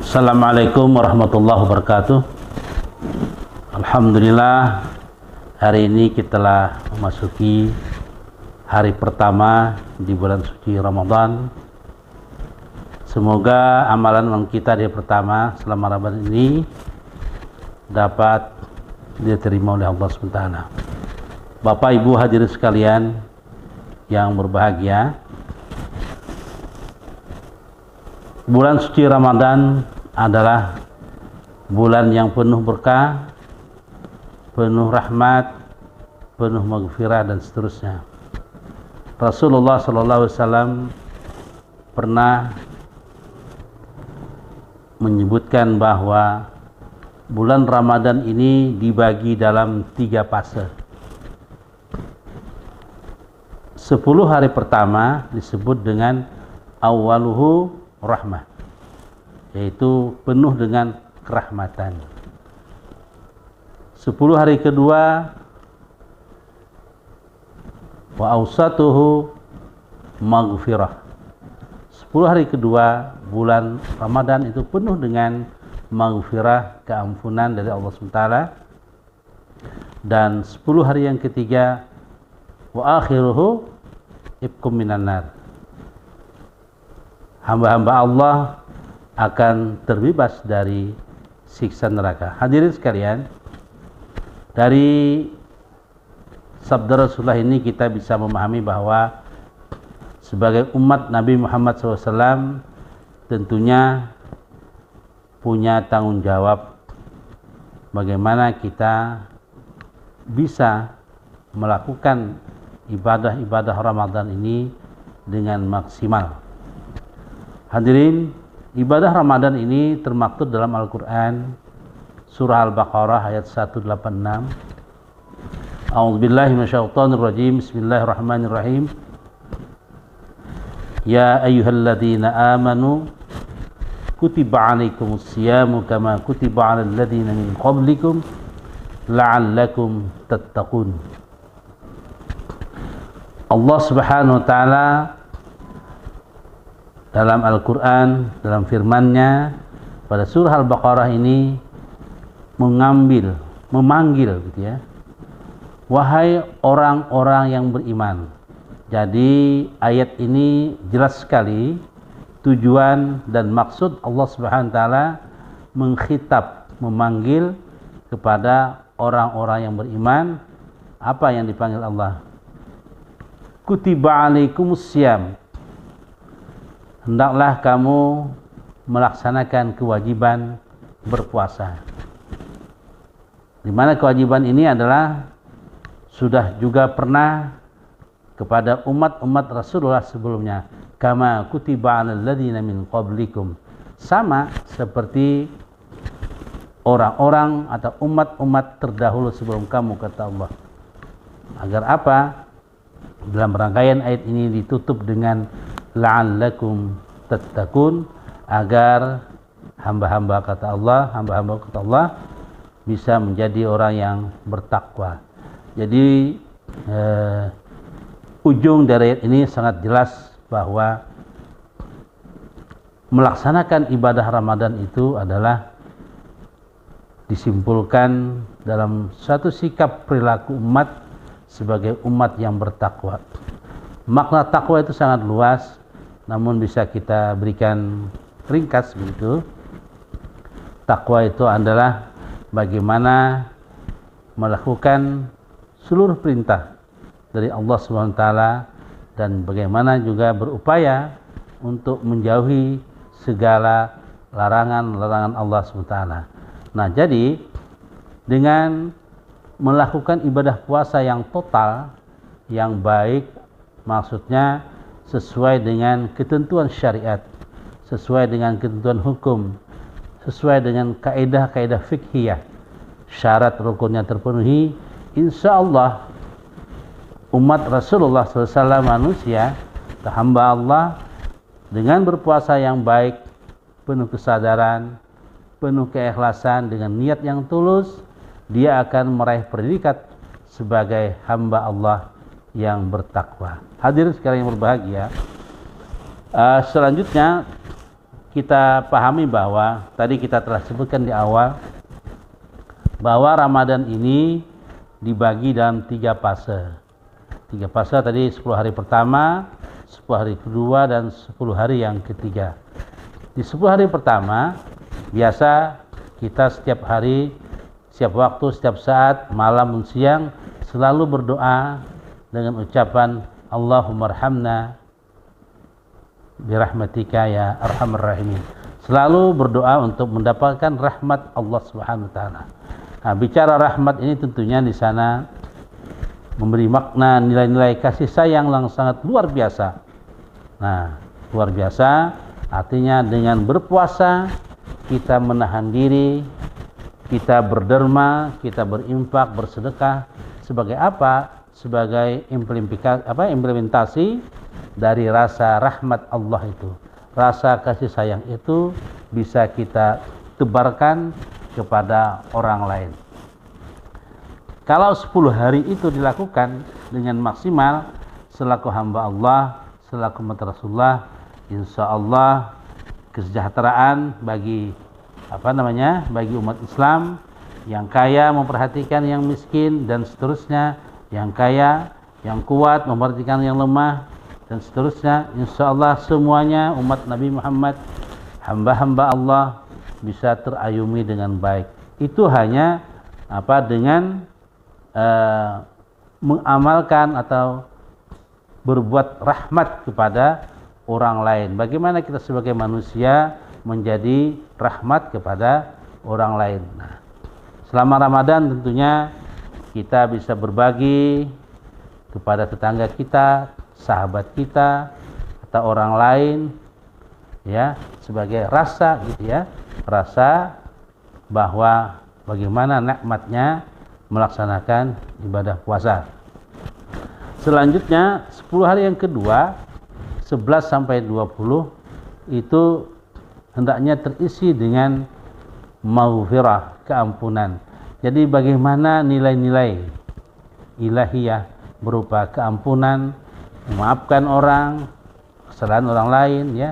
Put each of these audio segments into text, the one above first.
Assalamualaikum warahmatullahi wabarakatuh. Alhamdulillah, hari ini kita telah memasuki hari pertama di bulan suci Ramadan. Semoga amalan kita di pertama selama Ramadan ini dapat diterima oleh Allah SWT. Bapak Ibu hadirin sekalian yang berbahagia, bulan suci Ramadan adalah bulan yang penuh berkah, penuh rahmat, penuh maghfirah dan seterusnya. Rasulullah SAW pernah menyebutkan bahwa bulan Ramadan ini dibagi dalam 3 fase. 10 hari pertama disebut dengan awaluhu rahmah, yaitu penuh dengan kerahmatan. 10 hari kedua wa awsatuhu maghfirah. 10 hari kedua bulan Ramadan itu penuh dengan maghfirah, keampunan dari Allah SWT. Dan 10 hari yang ketiga wa akhiruhu ibkum minan nar. Hamba-hamba Allah akan terbebas dari siksa neraka. Hadirin sekalian, dari sabda Rasulullah ini kita bisa memahami bahwa sebagai umat Nabi Muhammad SAW tentunya punya tanggung jawab bagaimana kita bisa melakukan ibadah-ibadah Ramadan ini dengan maksimal. Hadirin, ibadah Ramadan ini termaktub dalam Al-Quran surah Al-Baqarah ayat 186. A'udzubillahi minasyaitonirrajim. Bismillahirrahmanirrahim. Ya ayyuhalladzina amanu kutiba alaikumus siyamu kama kutiba alal ladzina min qablikum la'allakum tattaqun. Allah Subhanahu wa taala dalam Al-Quran, dalam firman-Nya pada surah Al-Baqarah ini memanggil gitu ya, wahai orang-orang yang beriman. Jadi ayat ini jelas sekali tujuan dan maksud Allah Subhanahu wa taala mengkhitab, memanggil kepada orang-orang yang beriman. Apa yang dipanggil Allah? Kutiba alaikumus syiyam. Hendaklah kamu melaksanakan kewajiban berpuasa. Di mana kewajiban ini adalah sudah juga pernah kepada umat-umat Rasulullah sebelumnya. Kama kutiba 'alal ladzina min qablikum. Sama seperti orang-orang atau umat-umat terdahulu sebelum kamu, kata Allah. Agar apa? Dalam rangkaian ayat ini ditutup dengan la'allakum tattaqun, agar hamba-hamba kata Allah bisa menjadi orang yang bertakwa. Jadi ujung dari ayat ini sangat jelas bahwa melaksanakan ibadah Ramadan itu adalah disimpulkan dalam satu sikap perilaku umat sebagai umat yang bertakwa. Makna takwa itu sangat luas, namun bisa kita berikan ringkas begitu. Takwa itu adalah bagaimana melakukan seluruh perintah dari Allah SWT dan bagaimana juga berupaya untuk menjauhi segala larangan-larangan Allah SWT. Nah, jadi dengan melakukan ibadah puasa yang total, yang baik, maksudnya sesuai dengan ketentuan syariat, sesuai dengan ketentuan hukum, sesuai dengan kaidah-kaidah fikhiyah, syarat rukunnya terpenuhi, insya Allah umat Rasulullah SAW manusia, hamba Allah, dengan berpuasa yang baik, penuh kesadaran, penuh keikhlasan, dengan niat yang tulus, dia akan meraih predikat sebagai hamba Allah yang bertakwa. Hadirin sekalian yang berbahagia, selanjutnya kita pahami bahwa tadi kita telah sebutkan di awal bahwa Ramadan ini dibagi dalam 3 fase. 3 fase tadi 10 hari pertama, 10 hari kedua, dan 10 hari yang ketiga. Di 10 hari pertama biasa kita setiap hari, setiap waktu, setiap saat, malam dan siang selalu berdoa dengan ucapan Allahumma arhamna birahmatika ya arhamar rahimin. Selalu berdoa untuk mendapatkan rahmat Allah Subhanahu wa taala. Nah, bicara rahmat ini tentunya di sana memberi makna nilai-nilai kasih sayang yang sangat luar biasa. Nah, luar biasa artinya dengan berpuasa kita menahan diri, kita berderma, kita berinfak, bersedekah. Sebagai apa? Sebagai implementasi dari rasa rahmat Allah itu. Rasa kasih sayang itu bisa kita tebarkan kepada orang lain. Kalau 10 hari itu dilakukan dengan maksimal selaku hamba Allah, selaku umat Rasulullah, insya Allah kesejahteraan bagi bagi umat Islam, yang kaya memperhatikan yang miskin dan seterusnya, yang kaya, yang kuat memperhatikan yang lemah dan seterusnya. Insya Allah semuanya umat Nabi Muhammad, hamba-hamba Allah bisa terayumi dengan baik. Itu hanya dengan mengamalkan atau berbuat rahmat kepada orang lain. Bagaimana kita sebagai manusia menjadi rahmat kepada orang lain. Nah, selama Ramadan tentunya kita bisa berbagi kepada tetangga kita, sahabat kita, atau orang lain, ya, sebagai rasa rasa bahwa bagaimana nikmatnya melaksanakan ibadah puasa. Selanjutnya 10 hari yang kedua 11 sampai 20 itu hendaknya terisi dengan maghfirah, keampunan. Jadi bagaimana nilai-nilai ilahiyah berupa keampunan, memaafkan orang, kesalahan orang lain, ya,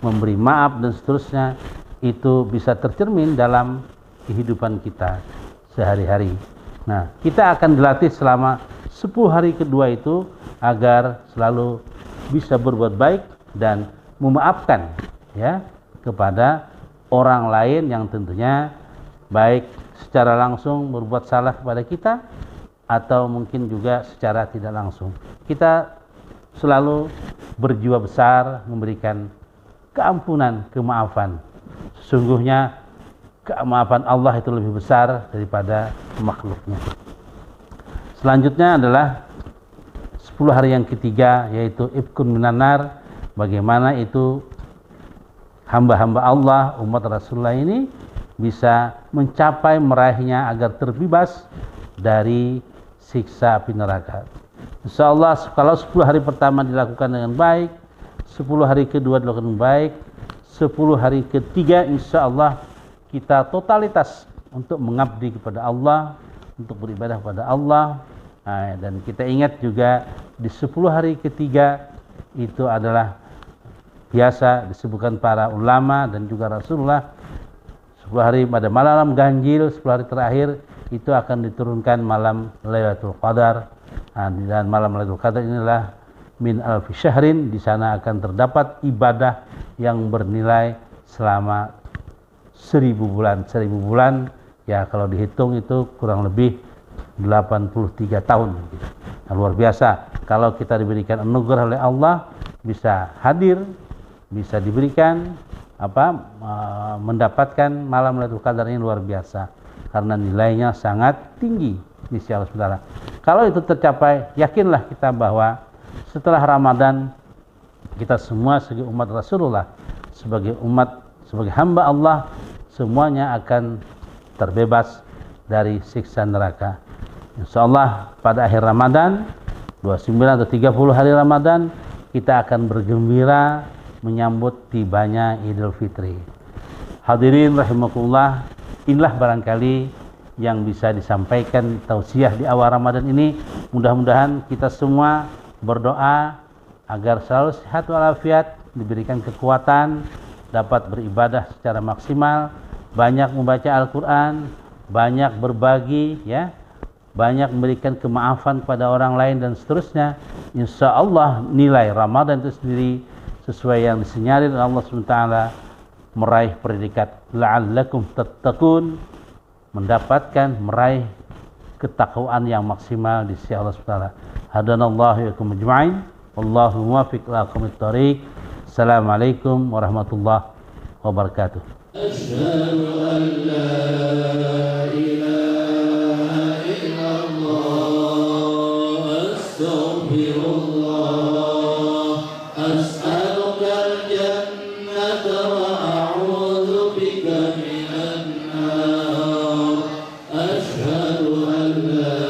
memberi maaf dan seterusnya, itu bisa tercermin dalam kehidupan kita sehari-hari. Nah, kita akan dilatih selama 10 hari kedua itu agar selalu bisa berbuat baik dan memaafkan, ya, kepada orang lain yang tentunya baik secara langsung berbuat salah kepada kita atau mungkin juga secara tidak langsung. Kita selalu berjiwa besar memberikan keampunan, kemaafan. Sesungguhnya kemaafan Allah itu lebih besar daripada makhluknya. Selanjutnya adalah 10 hari yang ketiga, yaitu ibkun minanar. Bagaimana itu hamba-hamba Allah, umat Rasulullah ini bisa mencapai meraihnya agar terbebas dari siksa api neraka. Insya Allah kalau 10 hari pertama dilakukan dengan baik, 10 hari kedua dilakukan dengan baik, 10 hari ketiga insya Allah kita totalitas untuk mengabdi kepada Allah, untuk beribadah kepada Allah. Nah, dan kita ingat juga di 10 hari ketiga itu adalah biasa disebutkan para ulama dan juga Rasulullah, 10 hari pada malam ganjil, 10 hari terakhir itu akan diturunkan malam Lailatul Qadar. Nah, dan malam Lailatul Qadar inilah min alfi syahrin, di sana akan terdapat ibadah yang bernilai selama 1000 bulan. 1000 bulan ya kalau dihitung itu kurang lebih 83 tahun. Nah, luar biasa kalau kita diberikan anugerah oleh Allah, bisa hadir, bisa diberikan mendapatkan malam Lailatul Qadar ini luar biasa karena nilainya sangat tinggi di sisi Allah Saudara. Kalau itu tercapai, yakinlah kita bahwa setelah Ramadan kita semua sebagai umat Rasulullah, sebagai umat, sebagai hamba Allah, semuanya akan terbebas dari siksa neraka. Insya Allah pada akhir Ramadan 29 atau 30 hari Ramadan kita akan bergembira menyambut tibanya Idul Fitri. Hadirin rahimakumullah, inilah barangkali yang bisa disampaikan tausiah di awal Ramadan ini. Mudah-mudahan kita semua berdoa agar selalu sehat walafiat, diberikan kekuatan dapat beribadah secara maksimal, banyak membaca Al-Quran, banyak berbagi, ya, banyak memberikan kemaafan kepada orang lain dan seterusnya. Insya Allah nilai Ramadan itu sendiri sesuai yang disinyalir oleh Allah SWT, meraih predikat la'allakum tattaqun, meraih ketakwaan yang maksimal di sisi Allah SWT. Hadanallahu wa yakum ajma'in. Wallahu muwaffiq ila aqwamit thoriq. Assalamualaikum warahmatullahi wabarakatuh. Asyhadu an la ilaha illallah, astaghfirullah, as'aluka al-jannata wa a'udzu bika minan nar. Asyhadu an la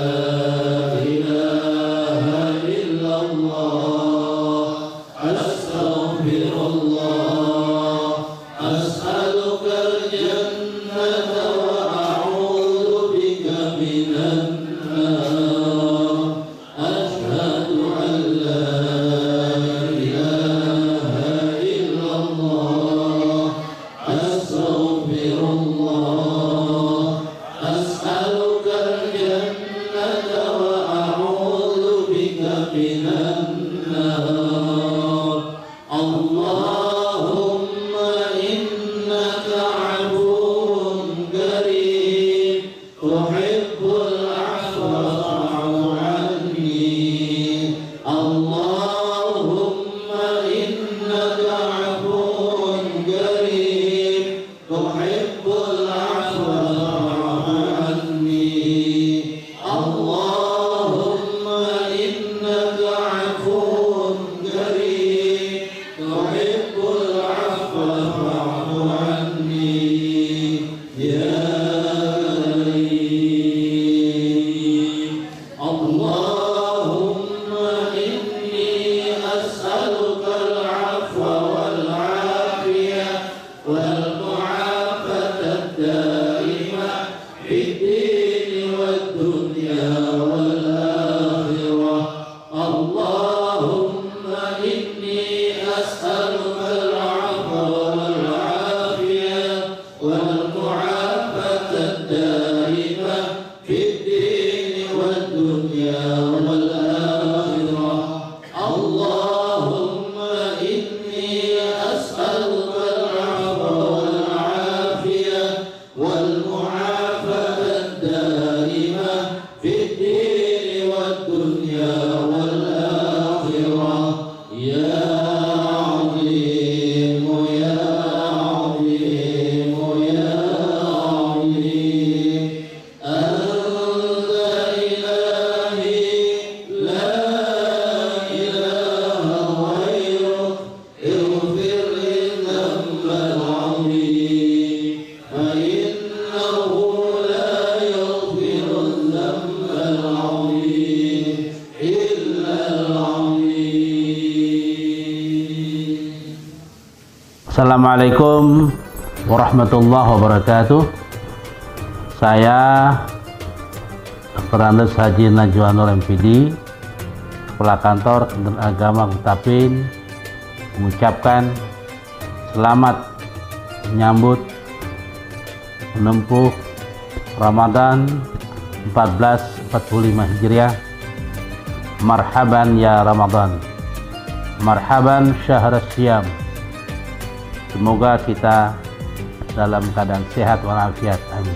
ilaha illallah, astaghfirullah, as'aluka al-jannata wa a'udzu bika minan nar. Asyhadu an la ilaha illallah, astaghfirullah, as'aluka al-jannata wa a'udzu bika minan nar. Allahumma innaka 'afuwun karim, tuhibbul 'afwa fa'fu 'anni. Allahumma innaka 'afuwun karim, tuhibbul 'afwa fa'fu 'anni. Allahumma innaka 'afuwun karim, tuhibbul 'afwa fa'fu 'anni. Ya Karim. Allahumma inni as'aluka al-'afwa wal 'afiyah wal mu'afata ad-da'imah fid din wad dunya wal akhirah. Allahumma inni as'aluka al-'afwa wal 'afiyah wal mu'afata ad-da'imah fid din wad dunya wal akhirah. Allahumma inni as'aluka al-'afwa wal 'afiyah wal mu'afata ad-da'imah fid din wad dunya wal akhirah. Ya 'azim ya 'azim ya 'azim, anta ilahi la ilaha ghairuk, ighfir li dhanbal 'azim, fa innahu la yaghfiru dhanbal 'azim illa al-'azim. Assalamualaikum warahmatullahi wabarakatuh. Saya Dr. Andes Haji Najwanur MPD, Kepala Kantor Kementerian Agama Kutapin, mengucapkan selamat menyambut menempuh Ramadan 1445 Hijriah. Marhaban ya Ramadan, marhaban syahr syam. Semoga kita dalam keadaan sehat walafiat. Amin.